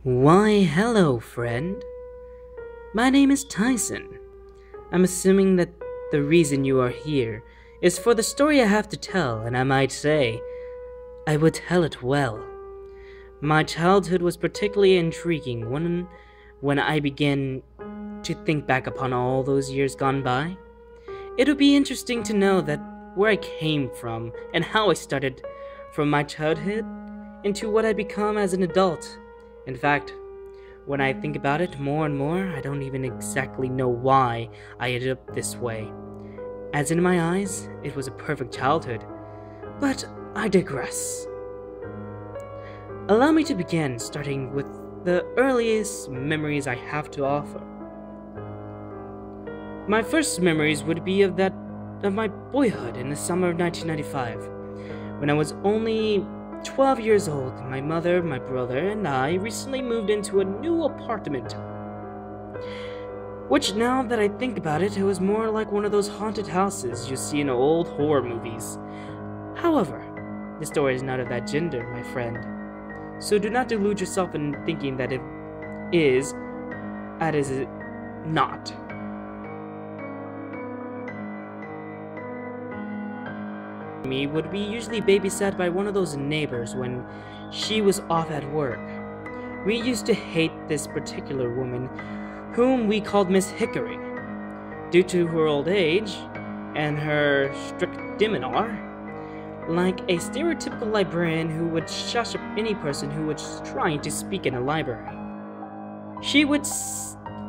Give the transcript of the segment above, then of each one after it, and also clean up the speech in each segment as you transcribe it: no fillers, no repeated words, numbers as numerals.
Why, hello, friend. My name is Tyson. I'm assuming that the reason you are here is for the story I have to tell, and I might say, I would tell it well. My childhood was particularly intriguing when I began to think back upon all those years gone by. It would be interesting to know that where I came from and how I started from my childhood into what I become as an adult. In fact, when I think about it more and more, I don't even exactly know why I ended up this way. As in my eyes, it was a perfect childhood. But I digress. Allow me to begin, starting with the earliest memories I have to offer. My first memories would be of my boyhood in the summer of 1995. When I was only 12 years old, my mother, my brother, and I recently moved into a new apartment. Which, now that I think about it, it was more like one of those haunted houses you see in old horror movies. However, the story is not of that gender, my friend. So do not delude yourself in thinking that it is, as is it not. Me would be usually babysat by one of those neighbors when she was off at work. We used to hate this particular woman, whom we called Miss Hickory, due to her old age and her strict demeanor, like a stereotypical librarian who would shush up any person who was trying to speak in a library. She would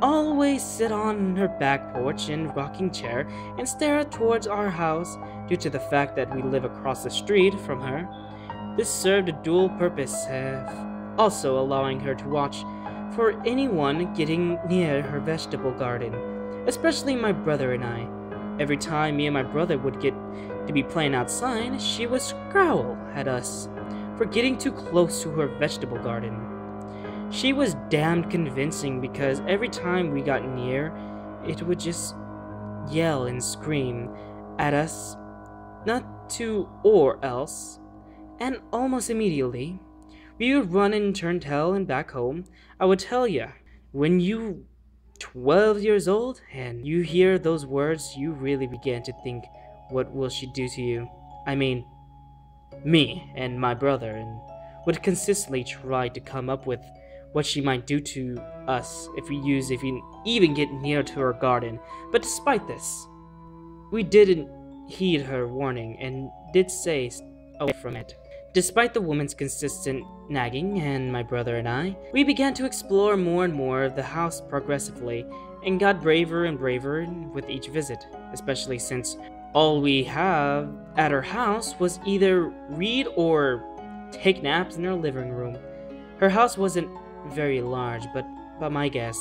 always sit on her back porch in a rocking chair and stare towards our house. Due to the fact that we live across the street from her, this served a dual purpose of also allowing her to watch for anyone getting near her vegetable garden, especially my brother and I. Every time me and my brother would get to be playing outside, she would growl at us for getting too close to her vegetable garden. She was damned convincing because every time we got near, it would just yell and scream at us, not to or else, and almost immediately, we would run and turn tail and back home. I would tell ya, when you 12 years old and you hear those words, you really begin to think, what will she do to you? I mean, me and my brother, and would consistently try to come up with what she might do to us if we even get near to her garden. But despite this, we didn't heed her warning and did stay away from it. Despite the woman's consistent nagging, and my brother and I, we began to explore more and more of the house progressively and got braver and braver with each visit, especially since all we have at her house was either read or take naps in her living room. Her house wasn't very large, but by my guess,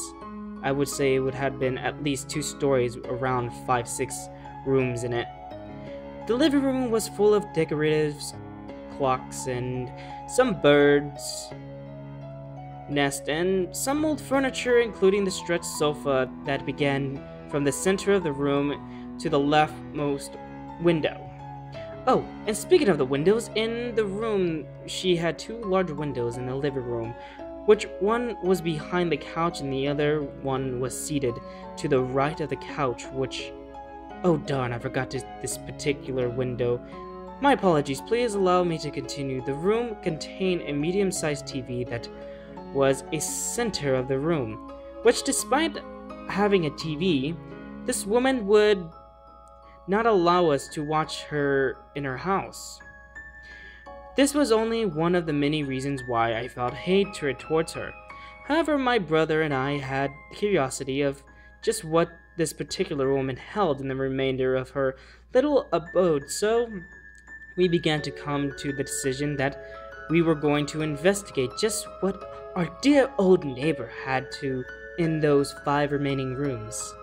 I would say it would have been at least 2 stories, around 5-6 rooms in it. The living room was full of decoratives, clocks, and some birds' nest, and some old furniture, including the stretched sofa that began from the center of the room to the leftmost window. Oh, and speaking of the windows, in the room she had 2 large windows in the living room, which one was behind the couch and the other one was seated to the right of the couch, which... oh darn, I forgot this particular window. My apologies, please allow me to continue. The room contained a medium-sized TV that was a center of the room, which despite having a TV, this woman would not allow us to watch her in her house. This was only one of the many reasons why I felt hatred towards her. However, my brother and I had curiosity of just what this particular woman held in the remainder of her little abode, so we began to come to the decision that we were going to investigate just what our dear old neighbor had to in those 5 remaining rooms.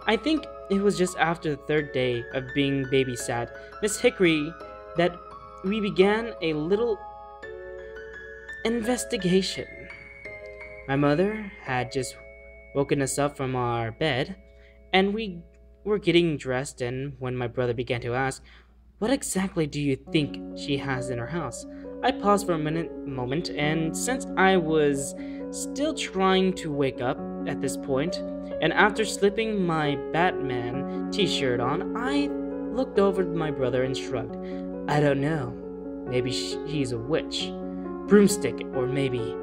I think it was just after the 3rd day of being babysat Miss Hickory that we began a little investigation. My mother had just woken us up from our bed, and we were getting dressed, and when my brother began to ask, "What exactly do you think she has in her house?" I paused for a moment, and since I was still trying to wake up at this point, and after slipping my Batman t-shirt on, I looked over at my brother and shrugged. I don't know. Maybe he's a witch, broomstick, or maybe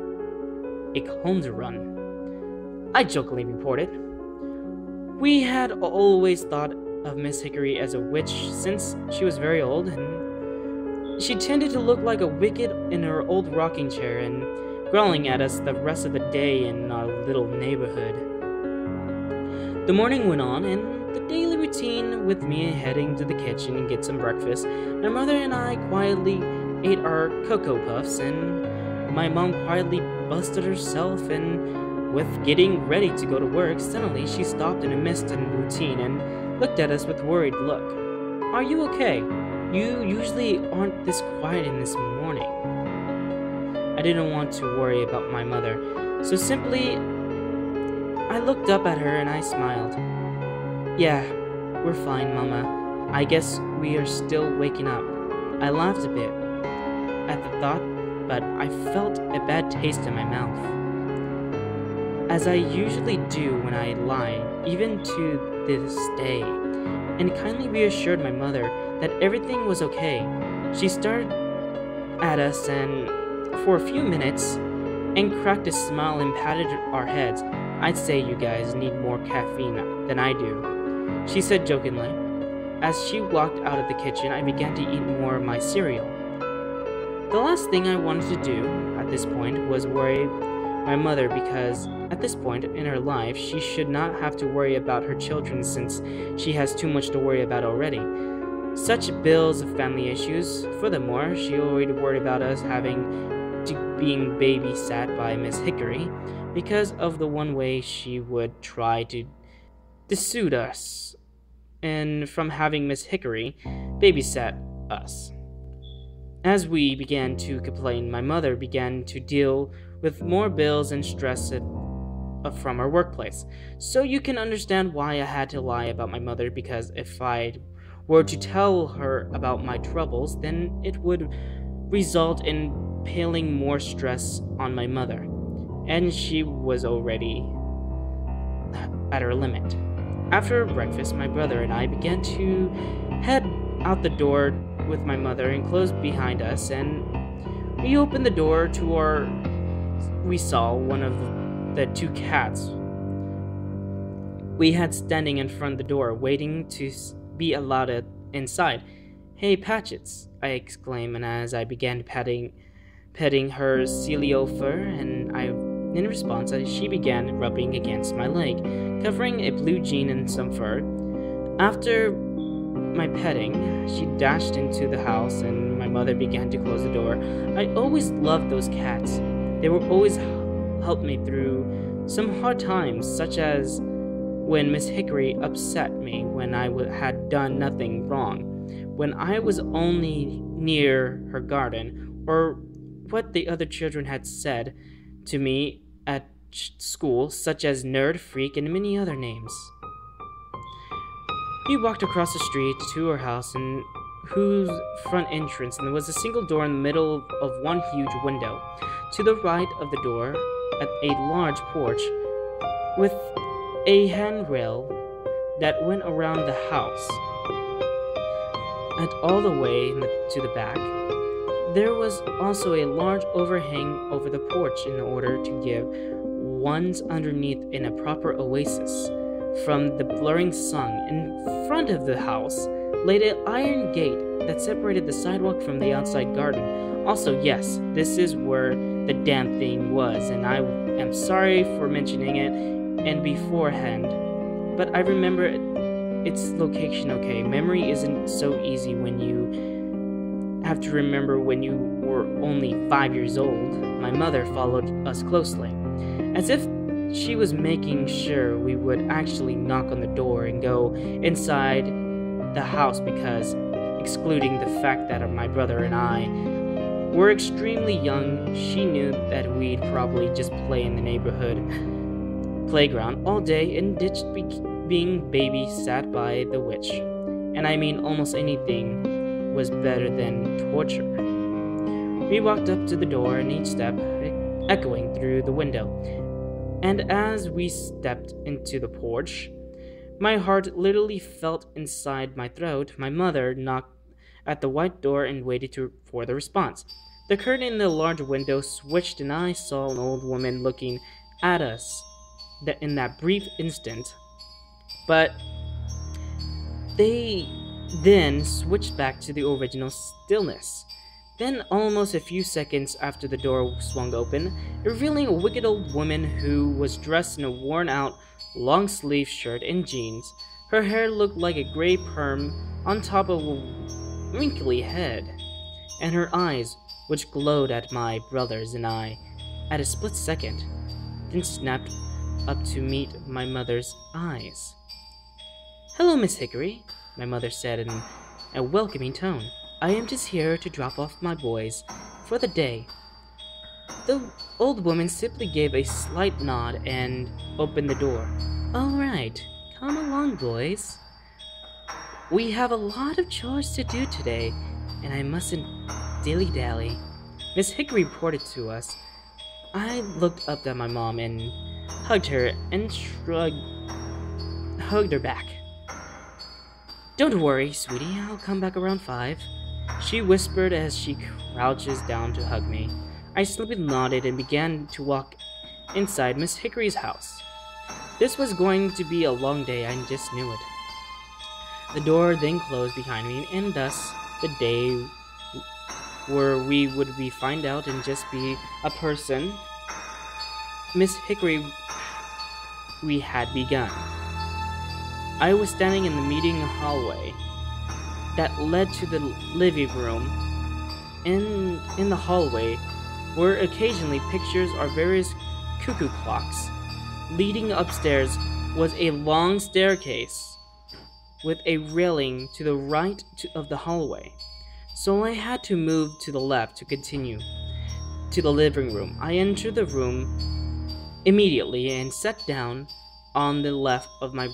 a Run. I jokingly reported. We had always thought of Miss Hickory as a witch since she was very old, and she tended to look like a wicked in her old rocking chair and growling at us the rest of the day in our little neighborhood. The morning went on, and the daily routine with me heading to the kitchen and get some breakfast. My mother and I quietly ate our Cocoa Puffs, and my mom quietly busted herself and with getting ready to go to work. Suddenly she stopped in a midst of routine and looked at us with a worried look. Are you okay? You usually aren't this quiet in this morning. I didn't want to worry about my mother, so simply I looked up at her and I smiled. Yeah, we're fine, Mama. I guess we are still waking up. I laughed a bit at the thought, but I felt a bad taste in my mouth, as I usually do when I lie, even to this day, and kindly reassured my mother that everything was okay. She stared at us and for a few minutes and cracked a smile and patted our heads. I'd say you guys need more caffeine than I do, she said jokingly. As she walked out of the kitchen, I began to eat more of my cereal. The last thing I wanted to do at this point was worry my mother, because at this point in her life, she should not have to worry about her children since she has too much to worry about already. Such bills of family issues. Furthermore, she already worried about us being babysat by Miss Hickory because of the one way she would try to dissuade us and from having Miss Hickory babysat us. As we began to complain, my mother began to deal with more bills and stress from her workplace. So you can understand why I had to lie about my mother, because if I were to tell her about my troubles, then it would result in piling more stress on my mother, and she was already at her limit. After breakfast, my brother and I began to head out the door with my mother and closed behind us, and we opened the door to we saw one of the two cats we had standing in front of the door, waiting to be allowed inside. Hey, Patchets, I exclaimed, and as I began petting her Celio fur, and in response, she began rubbing against my leg, covering a blue jean and some fur. After my petting, she dashed into the house, and my mother began to close the door. I always loved those cats. They would always help me through some hard times, such as when Miss Hickory upset me when I had done nothing wrong, when I was only near her garden, or what the other children had said to me at school, such as nerd, freak, and many other names. We walked across the street to her house, in whose front entrance there was a single door in the middle of one huge window. To the right of the door, at a large porch with a handrail that went around the house, and all the way to the back, there was also a large overhang over the porch in order to give one's underneath in a proper oasis from the blurring sun. In front of the house laid an iron gate that separated the sidewalk from the outside garden. Also, yes, this is where the damn thing was, and I am sorry for mentioning it and beforehand, but I remember its location okay. Memory isn't so easy when you have to remember when you were only 5 years old. My mother followed us closely, as if she was making sure we would actually knock on the door and go inside the house, because, excluding the fact that my brother and I were extremely young, she knew that we'd probably just play in the neighborhood playground all day and ditched being babysat by the witch. And I mean, almost anything was better than torture. We walked up to the door, and each step, echoing through the window. And as we stepped into the porch, my heart literally felt inside my throat. My mother knocked at the white door and waited for the response. The curtain in the large window switched and I saw an old woman looking at us in that brief instant. But they then switched back to the original stillness. Then, almost a few seconds after the door swung open, revealing a wicked old woman who was dressed in a worn-out, long-sleeved shirt and jeans. Her hair looked like a gray perm on top of a wrinkly head, and her eyes, which glowed at my brothers and I at a split second, then snapped up to meet my mother's eyes. "Hello, Miss Hickory," my mother said in a welcoming tone. "I am just here to drop off my boys for the day." The old woman simply gave a slight nod and opened the door. "All right, come along, boys. We have a lot of chores to do today, and I mustn't dilly-dally." Miss Hickory reported to us. I looked up at my mom and hugged her back. "Don't worry, sweetie, I'll come back around 5. She whispered as she crouches down to hug me. I simply nodded and began to walk inside Miss Hickory's house. This was going to be a long day, I just knew it. The door then closed behind me, and thus the day where we would find out and just be a person Miss Hickory we had begun. I was standing in the meeting hallway that led to the living room. In the hallway were occasionally pictures of various cuckoo clocks. Leading upstairs was a long staircase with a railing to the right of the hallway, so I had to move to the left to continue to the living room. I entered the room immediately and sat down on the left of my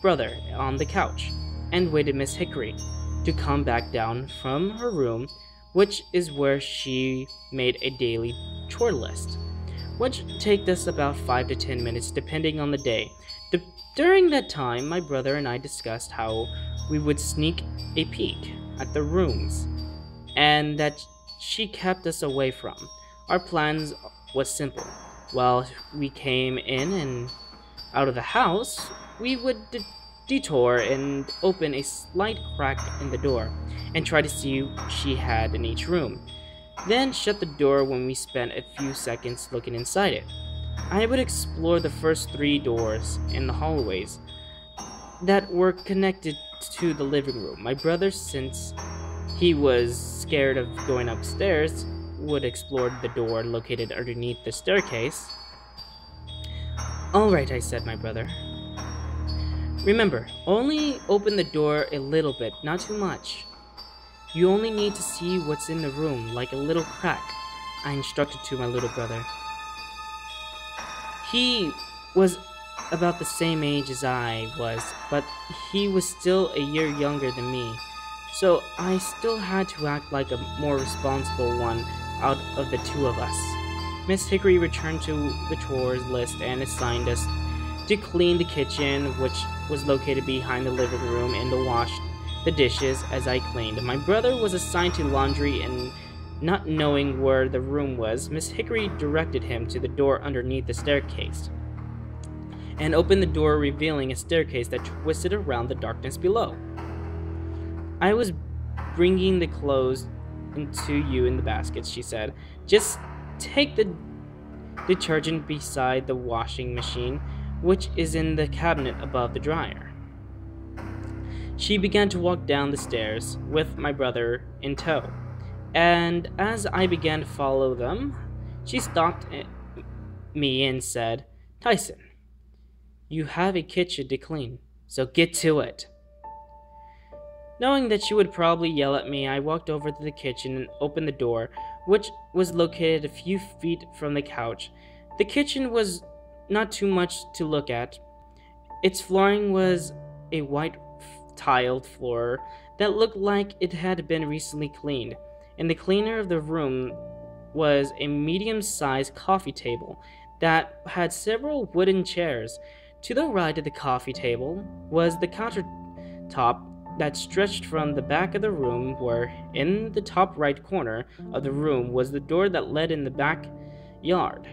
brother on the couch and waited Miss Hickory to come back down from her room, which is where she made a daily chore list, which takes us about 5 to 10 minutes depending on the day. During that time, my brother and I discussed how we would sneak a peek at the rooms and that she kept us away from. Our plans was simple. While we came in and out of the house, we would detour and open a slight crack in the door and try to see what she had in each room, then shut the door when we spent a few seconds looking inside it. I would explore the first 3 doors in the hallways that were connected to the living room. My brother, since he was scared of going upstairs, would explore the door located underneath the staircase. "All right," I said, my brother. "Remember, only open the door a little bit, not too much. You only need to see what's in the room, like a little crack," I instructed to my little brother. He was about the same age as I was, but he was still a year younger than me, so I still had to act like a more responsible one out of the 2 of us. Miss Hickory returned to the chores list and assigned us to clean the kitchen, which was located behind the living room, and to wash the dishes as I cleaned. My brother was assigned to laundry, and not knowing where the room was, Miss Hickory directed him to the door underneath the staircase and opened the door, revealing a staircase that twisted around the darkness below. "I was bringing the clothes into you in the baskets," she said. "Just take the detergent beside the washing machine, which is in the cabinet above the dryer." She began to walk down the stairs with my brother in tow, and as I began to follow them, she stopped me and said, "Tyson, you have a kitchen to clean, so get to it." Knowing that she would probably yell at me, I walked over to the kitchen and opened the door, which was located a few feet from the couch. The kitchen was not too much to look at. Its flooring was a white tiled floor that looked like it had been recently cleaned. In the cleaner of the room was a medium-sized coffee table that had several wooden chairs. To the right of the coffee table was the countertop that stretched from the back of the room, where in the top right corner of the room was the door that led in the backyard.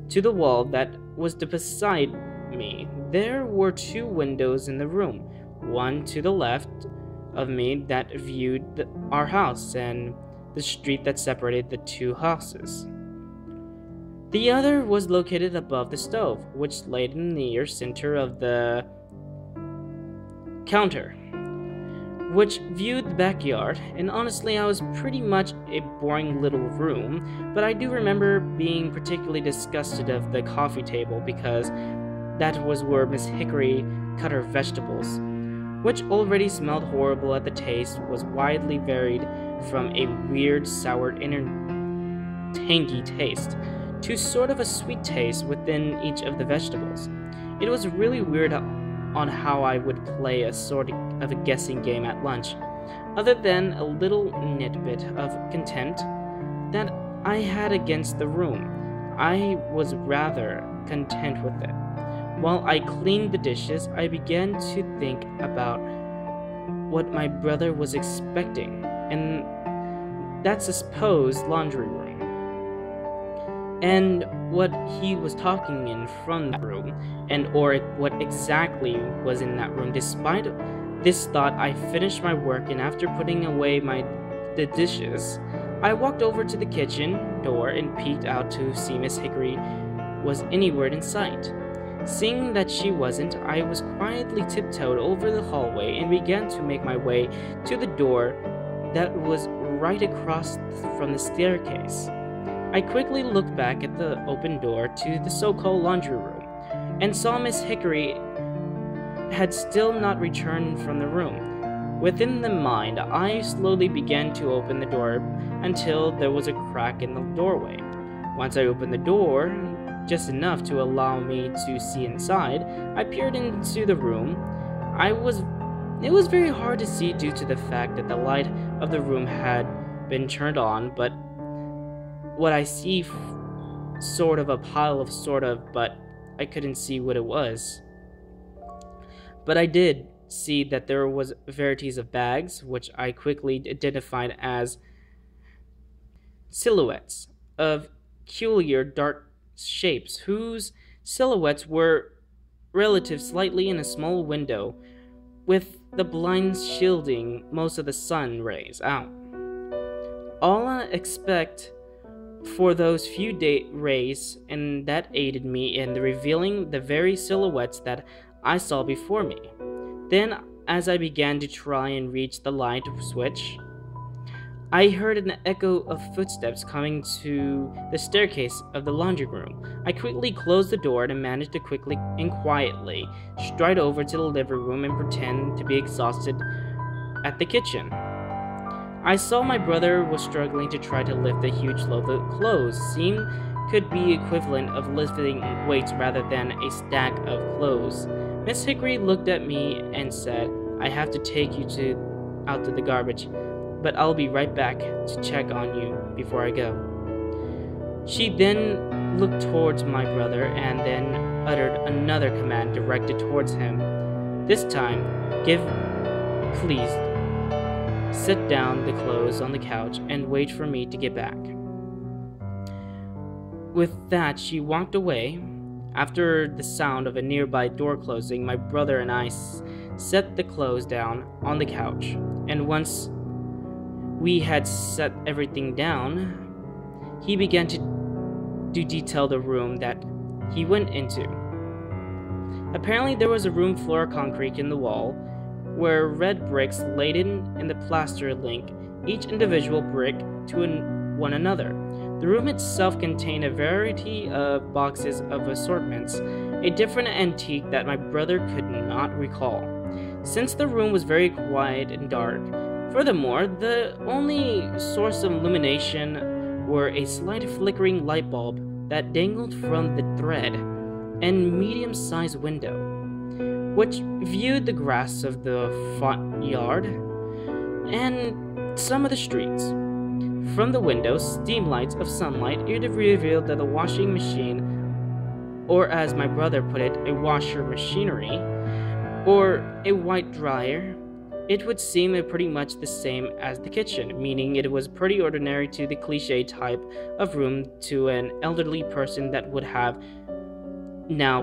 To the wall that was beside me, there were two windows in the room, one to the left of me that viewed our house and the street that separated the two houses. The other was located above the stove, which lay in the near center of the counter, which viewed the backyard. And honestly, I was pretty much a boring little room, but I do remember being particularly disgusted of the coffee table because that was where Miss Hickory cut her vegetables, which already smelled horrible at the taste, was widely varied from a weird, sour, tangy taste to sort of a sweet taste within each of the vegetables. It was really weird on how I would play a sort of a guessing game at lunch, other than a little nitbit of contempt that I had against the room. I was rather content with it. While I cleaned the dishes, I began to think about what my brother was expecting, and that's a supposed laundry room, and what he was talking in from that room, and or what exactly was in that room. Despite this thought, I finished my work, and after putting away the dishes, I walked over to the kitchen door and peeked out to see Miss Hickory was anywhere in sight. Seeing that she wasn't, I was quietly tiptoed over the hallway and began to make my way to the door that was right across from the staircase. I quickly looked back at the open door to the so-called laundry room and saw Miss Hickory had still not returned from the room. Within the mind, I slowly began to open the door until there was a crack in the doorway. Once I opened the door, just enough to allow me to see inside, I peered into the room. It was very hard to see due to the fact that the light of the room had been turned on, but what I see sort of a pile of but I couldn't see what it was. But I did see that there was varieties of bags, which I quickly identified as silhouettes of peculiar dark shapes, whose silhouettes were relative slightly in a small window, with the blinds shielding most of the sun rays out. All I expect for those few rays, and that aided me in revealing the very silhouettes that I saw before me. Then, as I began to try and reach the light switch, I heard an echo of footsteps coming to the staircase of the laundry room. I quickly closed the door and managed to quickly and quietly stride over to the living room and pretend to be exhausted at the kitchen. I saw my brother was struggling to try to lift a huge load of clothes. Seemed could be equivalent of lifting weights rather than a stack of clothes. Miss Hickory looked at me and said, "I have to take you out to the garbage, but I'll be right back to check on you before I go." She then looked towards my brother and then uttered another command directed towards him. This time, please, sit down the clothes on the couch and wait for me to get back. With that, she walked away. After the sound of a nearby door closing, my brother and I set the clothes down on the couch, and once we had set everything down, he began to detail the room that he went into. Apparently, there was a room floor concrete in the wall, where red bricks laid in the plaster link each individual brick to one another. The room itself contained a variety of boxes of assortments, a different antique that my brother could not recall, since the room was very quiet and dark. Furthermore, the only source of illumination were a slight flickering light bulb that dangled from the thread and medium-sized window, which viewed the grass of the front yard and some of the streets. From the window, steam lights of sunlight, it revealed that the washing machine, or as my brother put it, a washer machinery, or a white dryer, it would seem pretty much the same as the kitchen, meaning it was pretty ordinary to the cliche type of room to an elderly person that would have. Now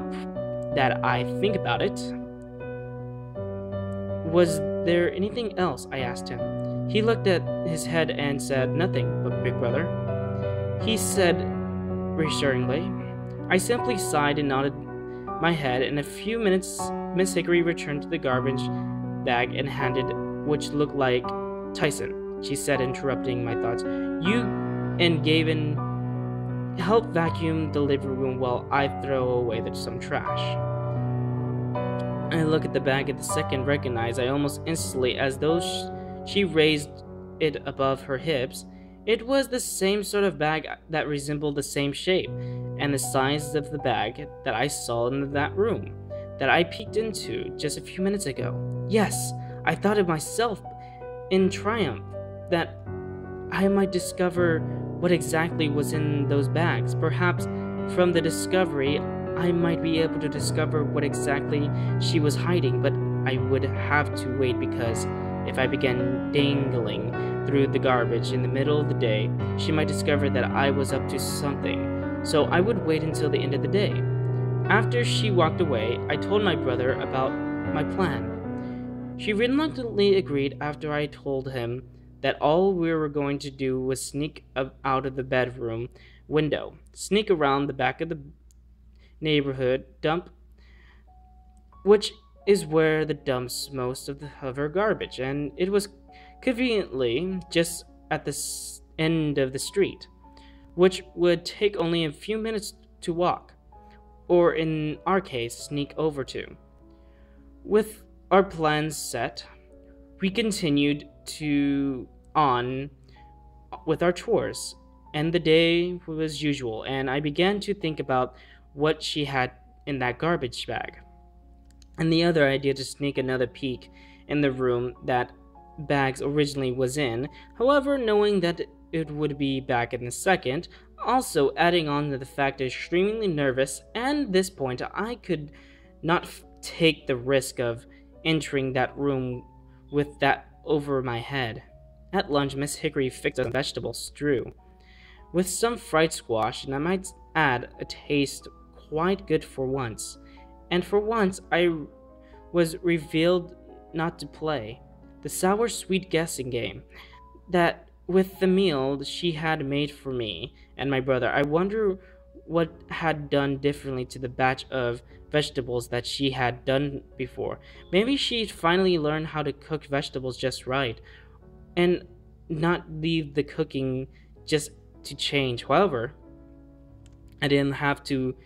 that I think about it, was there anything else? I asked him. He looked at his head and said, "Nothing, but big brother." He said reassuringly. I simply sighed and nodded my head. In a few minutes, Miss Hickory returned to the garbage bag and handed, which looked like Tyson, she said, interrupting my thoughts. "You and Gavin help vacuum the living room while I throw away some trash." I look at the bag at the second, recognize I almost instantly, as though she raised it above her hips. It was the same sort of bag that resembled the same shape and the size of the bag that I saw in that room that I peeked into just a few minutes ago. Yes, I thought of myself in triumph that I might discover what exactly was in those bags. Perhaps from the discovery, I might be able to discover what exactly she was hiding, but I would have to wait, because if I began dangling through the garbage in the middle of the day, she might discover that I was up to something. So I would wait until the end of the day. After she walked away, I told my brother about my plan. She reluctantly agreed after I told him that all we were going to do was sneak out of the bedroom window, sneak around the back of the neighborhood dump, which is where the dumps most of her garbage, and it was conveniently just at the end of the street, which would take only a few minutes to walk, or in our case, sneak over to. With our plans set, we continued on with our chores, and the day was usual, and I began to think about what she had in that garbage bag, and the other idea to sneak another peek in the room that bags originally was in, however, knowing that it would be back in a second, also adding on to the fact that extremely nervous, and at this point I could not take the risk of entering that room with that over my head. At lunch, Miss Hickory fixed us a vegetable stew with some fried squash, and I might add a taste quite good for once. And for once, I was revealed not to play the sour-sweet guessing game that with the meal she had made for me and my brother. I wonder what had done differently to the batch of vegetables that she had done before. Maybe she'd finally learned how to cook vegetables just right, and not leave the cooking just to change. However, I didn't have to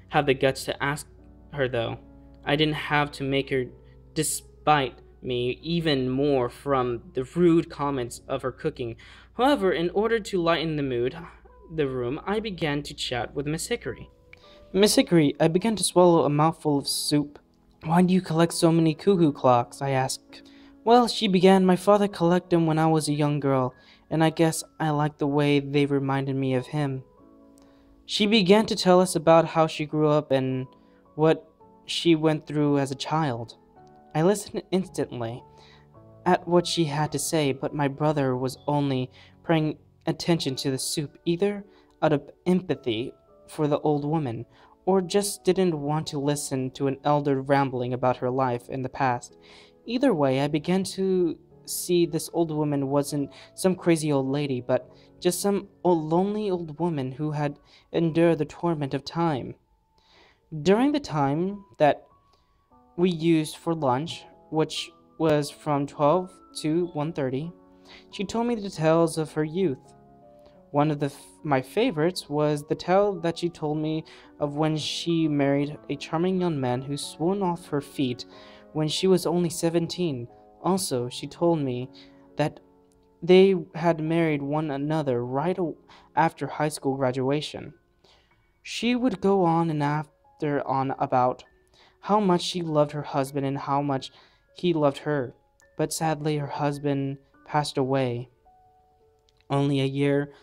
have the guts to ask her, though. I didn't have to make her, despite me even more from the rude comments of her cooking. However, in order to lighten the room, I began to chat with Miss Hickory. "Miss Hickory," I began to swallow a mouthful of soup. "Why do you collect so many cuckoo clocks?" I asked. "Well," she began, "my father collected them when I was a young girl, and I guess I like the way they reminded me of him." She began to tell us about how she grew up and what she went through as a child. I listened instantly at what she had to say, but my brother was only paying attention to the soup, either out of empathy for the old woman, or just didn't want to listen to an elder rambling about her life in the past. Either way, I began to see this old woman wasn't some crazy old lady, but just some lonely old woman who had endured the torment of time. During the time that we used for lunch, which was from 12 to 1:30, she told me the tales of her youth. One of my favorites was the tale that she told me of when she married a charming young man who swooned off her feet when she was only 17. Also, she told me that they had married one another right after high school graduation. She would go on and on about how much she loved her husband and how much he loved her, but sadly her husband passed away. only a year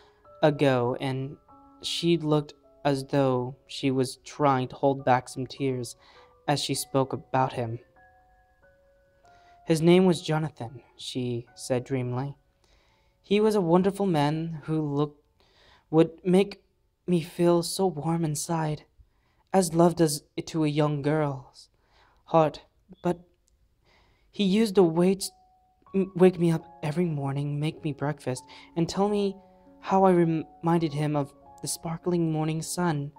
ago, and she looked as though she was trying to hold back some tears as she spoke about him. His name was Jonathan, she said dreamily. He was a wonderful man who would make me feel so warm inside, as love does to a young girl's heart. But he used to wake me up every morning, make me breakfast, and tell me how I reminded him of the sparkling morning sun.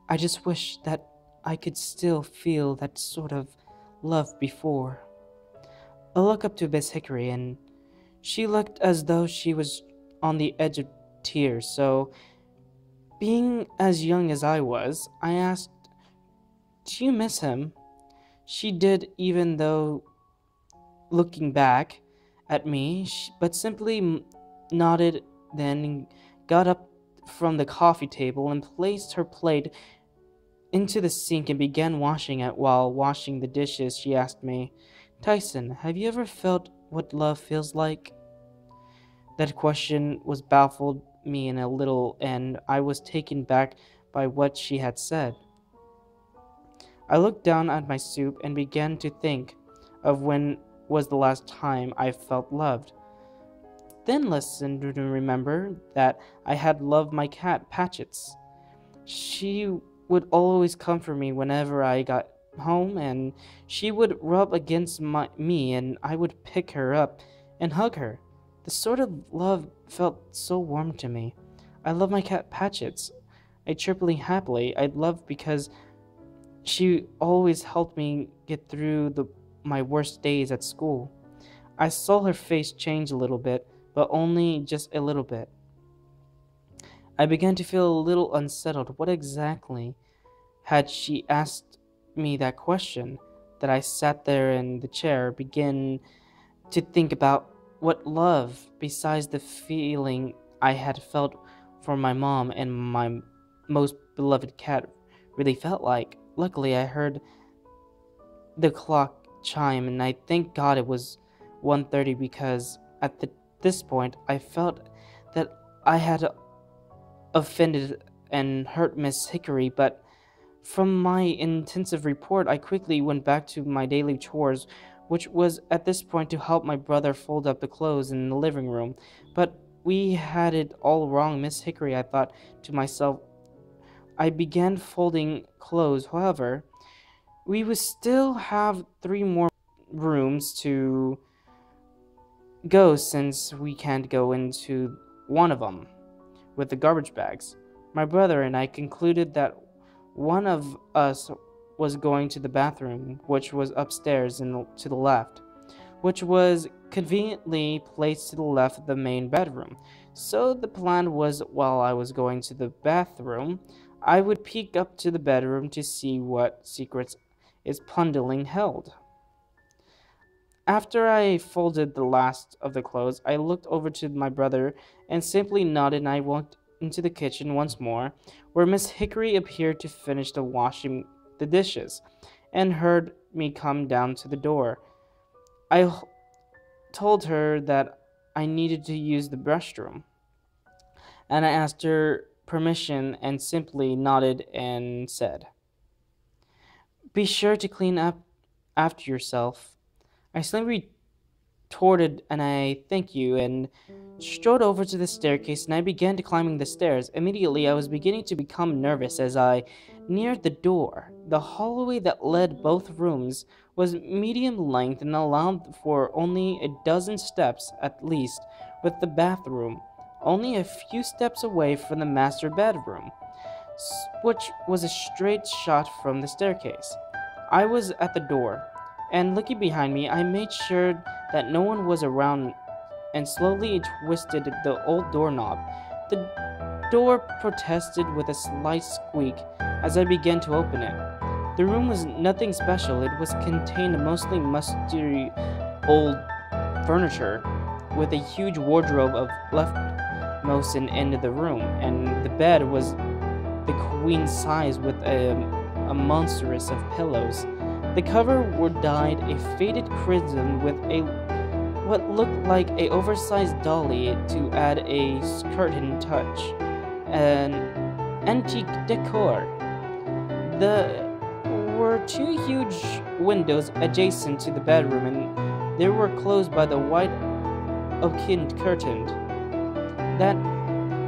I just wish that I could still feel that sort of love before. I looked up to Miss Hickory, and she looked as though she was on the edge of tears, so being as young as I was, I asked, "Do you miss him?" She did, even though looking back at me, but simply nodded, then got up from the coffee table and placed her plate into the sink and began washing it. While washing the dishes, she asked me, "Tyson, have you ever felt what love feels like?" That question was baffled me in a little, and I was taken back by what she had said. I looked down at my soup and began to think of when was the last time I felt loved. Then listened to remember that I had loved my cat Patchets. She would always comfort me whenever I got home, and she would rub against me, and I would pick her up and hug her. The sort of love felt so warm to me. I love my cat Patchets. I chirpily happily. I loved because she always helped me get through my worst days at school. I saw her face change a little bit, but only just a little bit. I began to feel a little unsettled. What exactly had she asked me that question? That I sat there in the chair, began to think about what love, besides the feeling I had felt for my mom and my most beloved cat, really felt like. Luckily, I heard the clock chime, and I thank God it was 1:30, because at this point I felt that I had offended and hurt Miss Hickory. But from my intensive report, I quickly went back to my daily chores, which was at this point to help my brother fold up the clothes in the living room. But we had it all wrong, Miss Hickory, I thought to myself. I began folding clothes. However, we would still have 3 more rooms to go, since we can't go into one of them with the garbage bags. My brother and I concluded that one of us was going to the bathroom, which was upstairs and to the left, which was conveniently placed to the left of the main bedroom. So the plan was, while I was going to the bathroom, I would peek up to the bedroom to see what secrets its bundling held. After I folded the last of the clothes, I looked over to my brother and simply nodded, and I walked into the kitchen once more, where Miss Hickory appeared to finish the washing the dishes, and heard me come down to the door. I told her that I needed to use the restroom, and I asked her permission and simply nodded and said, "Be sure to clean up after yourself." I simply retorted, and I thank you, and strode over to the staircase, and I began to climbing the stairs. Immediately, I was beginning to become nervous as I neared the door. The hallway that led both rooms was medium length and allowed for only a dozen steps at least, with the bathroom only a few steps away from the master bedroom, which was a straight shot from the staircase. I was at the door, and looking behind me, I made sure that no one was around and slowly twisted the old doorknob. The door protested with a slight squeak as I began to open it. The room was nothing special. It was contained mostly musty old furniture, with a huge wardrobe of leftmost end of the room, and the bed was the queen size with a monstrous of pillows. The cover were dyed a faded crimson with a what looked like a oversized dolly to add a curtain touch, an antique decor. There were two huge windows adjacent to the bedroom, and they were closed by the white oaken curtain that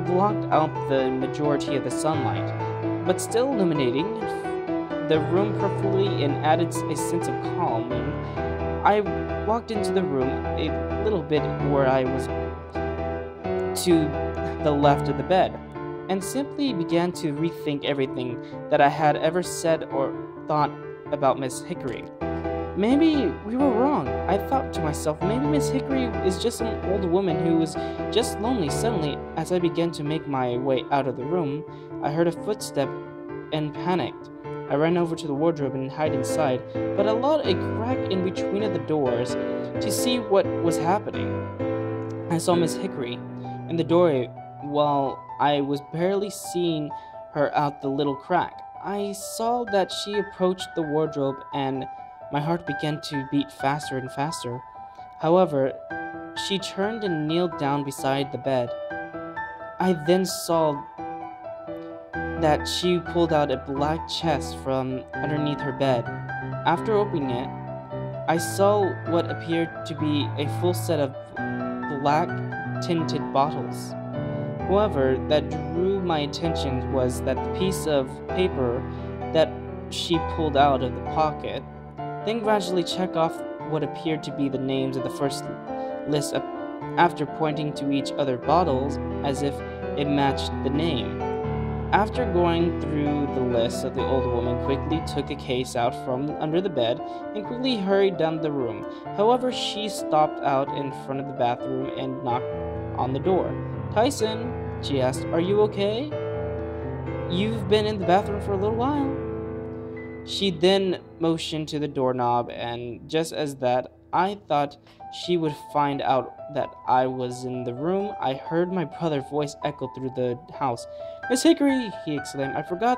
blocked out the majority of the sunlight, but still illuminating the room perfectly and added a sense of calm. And I walked into the room a little bit where I was to the left of the bed, and simply began to rethink everything that I had ever said or thought about Miss Hickory. Maybe we were wrong. I thought to myself, maybe Miss Hickory is just an old woman who was just lonely. Suddenly, as I began to make my way out of the room, I heard a footstep and panicked. I ran over to the wardrobe and hid inside, but allowed a crack in between of the doors to see what was happening. I saw Miss Hickory in the doorway while I was barely seeing her out the little crack. I saw that she approached the wardrobe, and my heart began to beat faster and faster. However, she turned and kneeled down beside the bed. I then saw that she pulled out a black chest from underneath her bed. After opening it, I saw what appeared to be a full set of black tinted bottles. However, that drew my attention was that the piece of paper that she pulled out of the pocket, then gradually checked off what appeared to be the names of the first list after pointing to each other bottles as if it matched the name. After going through the list, the old woman quickly took a case out from under the bed and quickly hurried down the room. However, she stopped out in front of the bathroom and knocked on the door. "Tyson," she asked, "are you okay? You've been in the bathroom for a little while." She then motioned to the doorknob, and just as that I thought she would find out that I was in the room, I heard my brother's voice echo through the house. "Miss Hickory," he exclaimed, "I forgot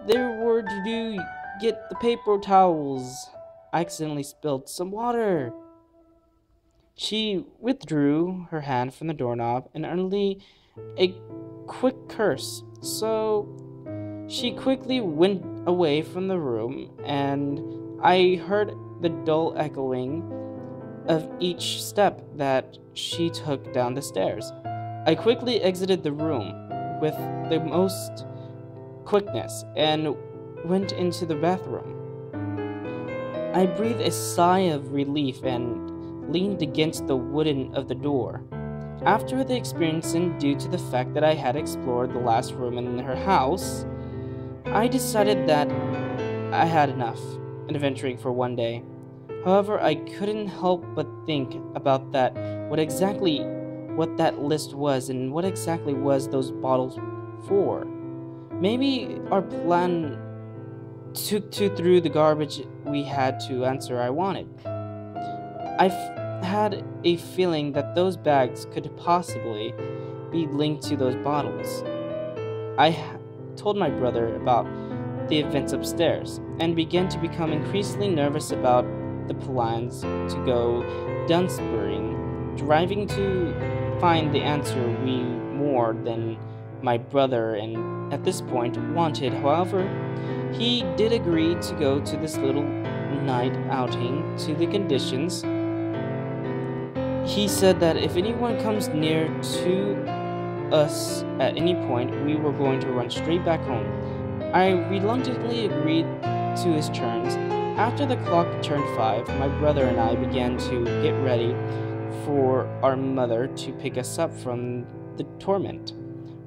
there were to get the paper towels. I accidentally spilled some water." She withdrew her hand from the doorknob and uttered a quick curse. So she quickly went away from the room, and I heard the dull echoing of each step that she took down the stairs. I quickly exited the room with the most quickness and went into the bathroom. I breathed a sigh of relief and leaned against the wooden of the door. After the experience, and due to the fact that I had explored the last room in her house, I decided that I had enough in adventuring for one day. However, I couldn't help but think about what that list was and what exactly was those bottles for. Maybe our plan took through the garbage we had to answer I wanted. I had a feeling that those bags could possibly be linked to those bottles. I told my brother about the events upstairs and began to become increasingly nervous about the plans to go Dunsbury, driving to find the answer we more than my brother and at this point wanted. However, he did agree to go to this little night outing to the conditions. He said that if anyone comes near to us at any point, we were going to run straight back home. I reluctantly agreed to his terms. After the clock turned 5, my brother and I began to get ready for our mother to pick us up from the torment.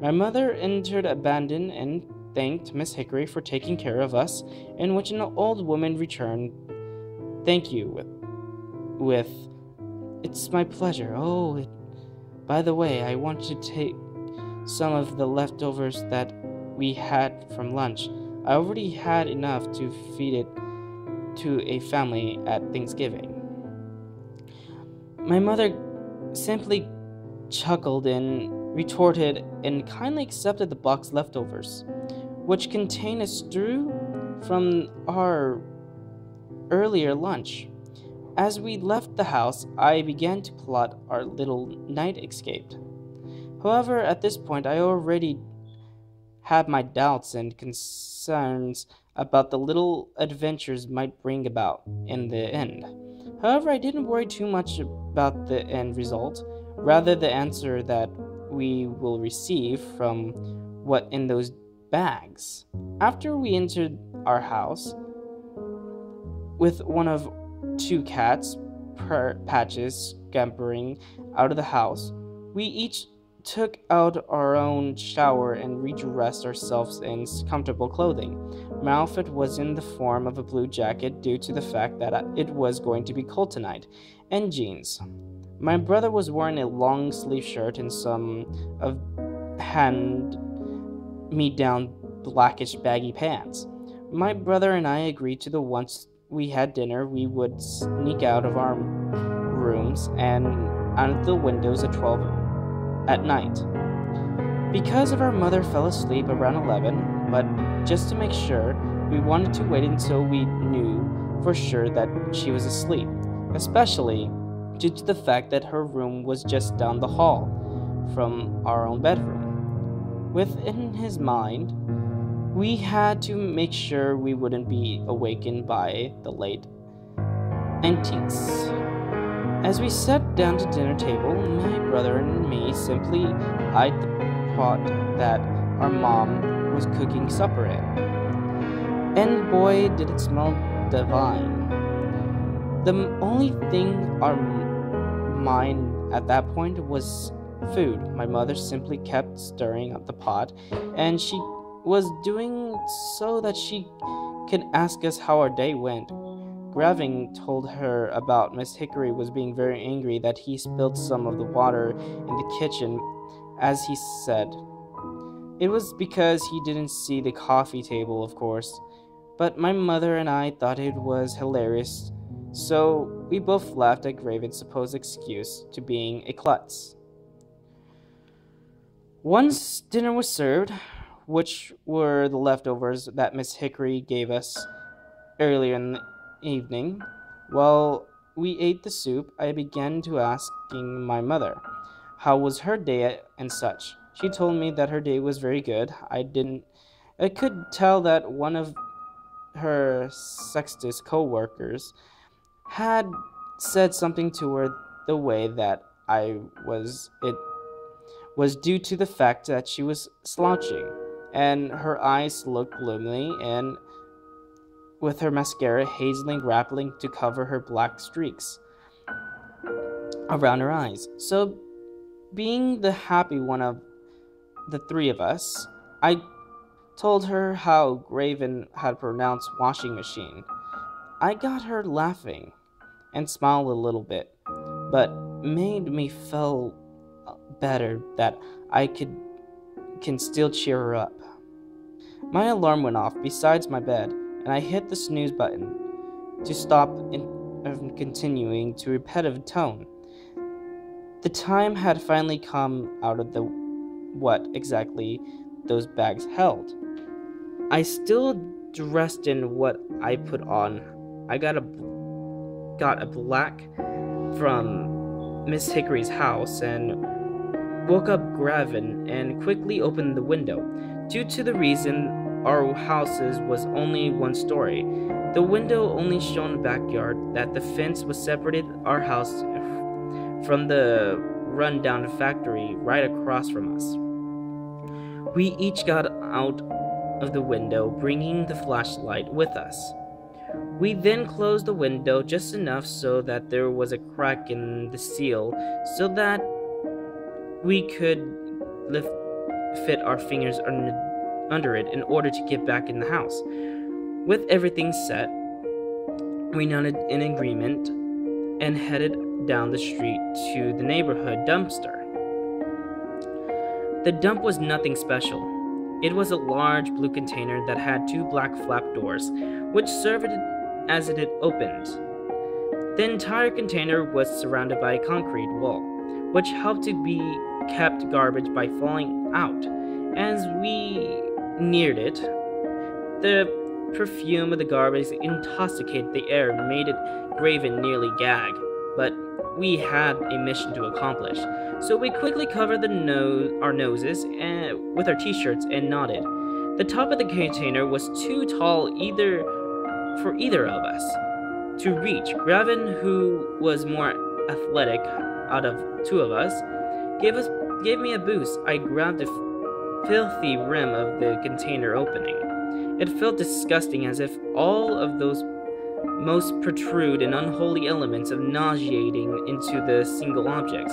My mother entered abandon and thanked Miss Hickory for taking care of us, in which an old woman returned, "Thank you," with "It's my pleasure. Oh, by the way, I want to take some of the leftovers that we had from lunch. I already had enough to feed it to a family at Thanksgiving." My mother simply chuckled and retorted and kindly accepted the box leftovers, which contained a stew from our earlier lunch. As we left the house, I began to plot our little night escape. However, at this point, I already had my doubts and concerns about the little adventures might bring about in the end. However, I didn't worry too much about the end result, rather the answer that we will receive from what in those bags. After we entered our house, with one of two cats, Patches, scampering out of the house, we each took out our own shower and redressed ourselves in comfortable clothing. My outfit was in the form of a blue jacket due to the fact that it was going to be cold tonight, and jeans. My brother was wearing a long sleeve shirt and some of hand-me-down blackish baggy pants. My brother and I agreed to the once we had dinner, we would sneak out of our rooms and out of the windows at 12 at night. Because of our mother fell asleep around 11, but just to make sure, we wanted to wait until we knew for sure that she was asleep, especially due to the fact that her room was just down the hall from our own bedroom. Within his mind, we had to make sure we wouldn't be awakened by the late antiques. As we sat down to dinner table, my brother and me simply eyed the pot that our mom was cooking supper in. And boy, did it smell divine. The only thing our mind at that point was food. My mother simply kept stirring up the pot, and she was doing so that she could ask us how our day went. Graving told her about Miss Hickory was being very angry that he spilled some of the water in the kitchen, as he said. It was because he didn't see the coffee table, of course, but my mother and I thought it was hilarious, so we both laughed at Graven's supposed excuse to being a klutz. Once dinner was served, which were the leftovers that Miss Hickory gave us earlier in the evening, while we ate the soup, I began to asking my mother how was her day and such. She told me that her day was very good. I could tell that one of her sexist co-workers had said something to her the way that it was due to the fact that she was slouching, and her eyes looked gloomy, and with her mascara hazily grappling to cover her black streaks around her eyes. So, being the happy one of the three of us, I told her how Graven had pronounced washing machine. I got her laughing and smiled a little bit, but made me feel better that I can still cheer her up. My alarm went off besides my bed, and I hit the snooze button to stop in continuing to repetitive tone. The time had finally come out of the what exactly those bags held. I still dressed in what I put on. I got a black from Miss Hickory's house and woke up Graven and quickly opened the window. Due to the reason our houses was only one story, the window only showed the backyard, that the fence was separated our house from the run-down factory right across from us. We each got out of the window, bringing the flashlight with us. We then closed the window just enough so that there was a crack in the seal so that we could fit our fingers under it in order to get back in the house. With everything set, we nodded in agreement and headed down the street to the neighborhood dumpster. The dump was nothing special. It was a large blue container that had two black flap doors, which served as it opened. The entire container was surrounded by a concrete wall, which helped to be kept garbage by falling out. As we neared it, the perfume of the garbage intoxicated the air and made it Graven nearly gag, but we had a mission to accomplish. So we quickly covered our noses with our t-shirts and nodded. The top of the container was too tall for either of us to reach. Graven, who was more athletic out of two of us, gave me a boost. I grabbed the filthy rim of the container opening. It felt disgusting, as if all of those most protrude and unholy elements of nauseating into the single object.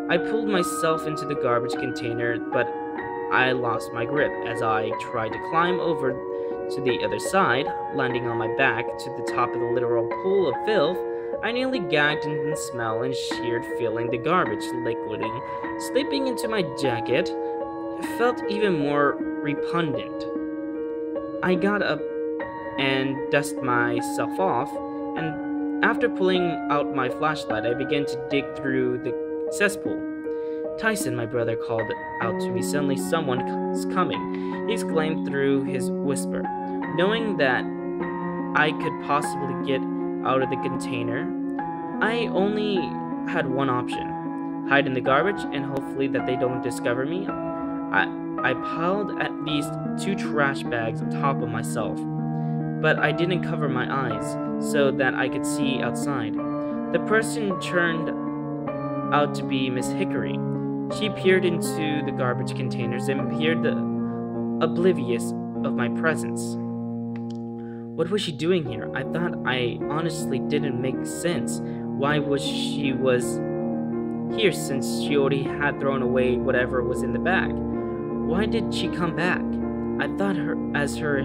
I pulled myself into the garbage container, but I lost my grip as I tried to climb over to the other side, landing on my back to the top of the literal pool of filth. I nearly gagged in the smell and sheer feeling the garbage liquiding, slipping into my jacket. It felt even more repugnant. I got up and dusted myself off, and after pulling out my flashlight, I began to dig through the cesspool. "Tyson," my brother called out to me. "Suddenly someone's coming," he exclaimed through his whisper. Knowing that I could possibly get out of the container, I only had one option: hide in the garbage and hopefully that they don't discover me. I piled at least 2 trash bags on top of myself, but I didn't cover my eyes so that I could see outside. The person turned out to be Miss Hickory. She peered into the garbage containers and appeared oblivious of my presence. What was she doing here? I thought I honestly didn't make sense. Why was she here since she already had thrown away whatever was in the bag? Why did she come back? I thought as her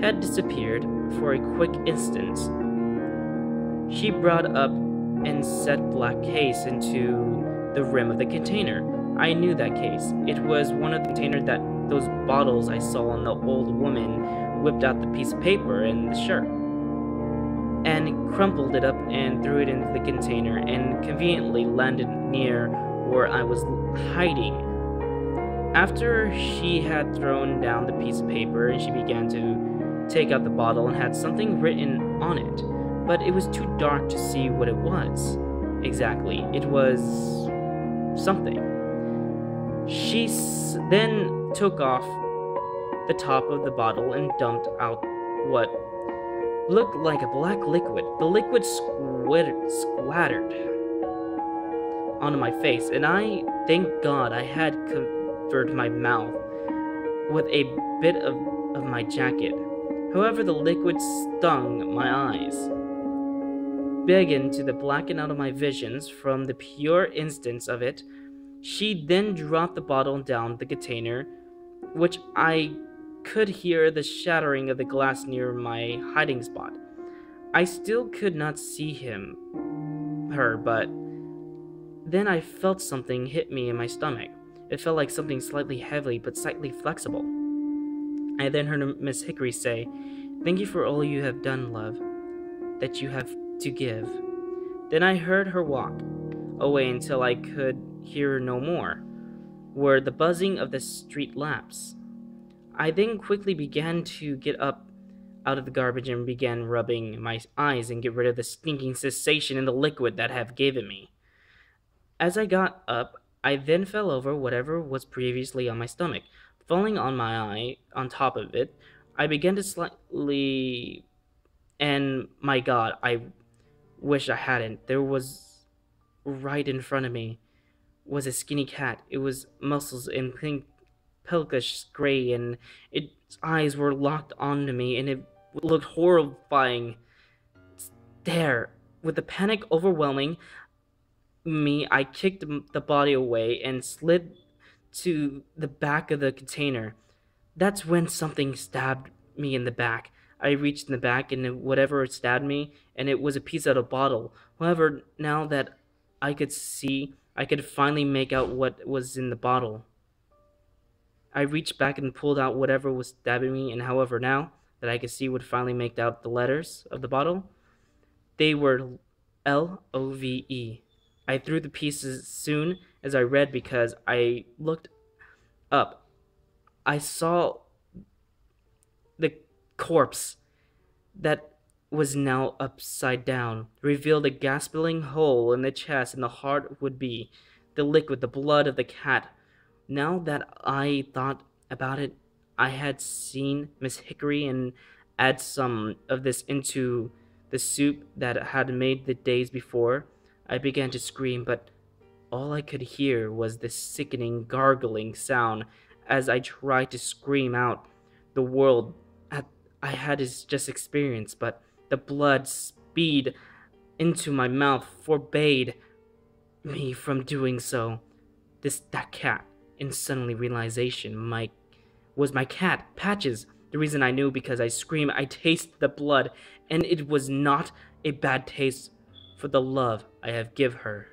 head disappeared for a quick instant, she brought up and set black case into the rim of the container. I knew that case. It was one of the containers that those bottles I saw on the old woman whipped out the piece of paper and the shirt, and crumpled it up and threw it into the container and conveniently landed near where I was hiding. After she had thrown down the piece of paper, and she began to take out the bottle and had something written on it, but it was too dark to see what it was exactly. It was something. She then took off the top of the bottle and dumped out what looked like a black liquid. The liquid splattered onto my face, and I thank God I had covered my mouth with a bit of my jacket. However, the liquid stung my eyes, began to blacken out of my visions from the pure instance of it. She then dropped the bottle down the container, which I could hear the shattering of the glass near my hiding spot. I still could not see her, but then I felt something hit me in my stomach. It felt like something slightly heavy but slightly flexible. I then heard Miss Hickory say, "Thank you for all you have done, love, that you have to give." Then I heard her walk away until I could hear no more, were the buzzing of the street lamps. I then quickly began to get up out of the garbage and began rubbing my eyes and get rid of the stinking sensation in the liquid that had given me. As I got up, I then fell over whatever was previously on my stomach. Falling on my eye on top of it, I began to slightly, and my God, I wish I hadn't. There was right in front of me was a skinny cat. It was muscles and pink, pinkish gray, and its eyes were locked onto me, and it looked horrifying. There, with the panic overwhelming me, I kicked the body away and slid to the back of the container. That's when something stabbed me in the back. I reached in the back, and whatever stabbed me, and it was a piece of a bottle. However, now that I could see, I could finally make out what was in the bottle. I reached back and pulled out whatever was stabbing me, and however, now that I could see, would finally make out the letters of the bottle. They were LOVE. I threw the pieces as soon as I read, because I looked up. I saw the corpse that was now upside down, revealed a gasping hole in the chest, and the heart would be the liquid, the blood of the cat. Now that I thought about it, I had seen Miss Hickory and add some of this into the soup that had made the days before. I began to scream, but all I could hear was this sickening gargling sound as I tried to scream out the world I had just experienced, but the blood speed into my mouth forbade me from doing so. That cat, in suddenly realization, was my cat, Patches. The reason I knew because I screamed, I tasted the blood, and it was not a bad taste for the love I have give her.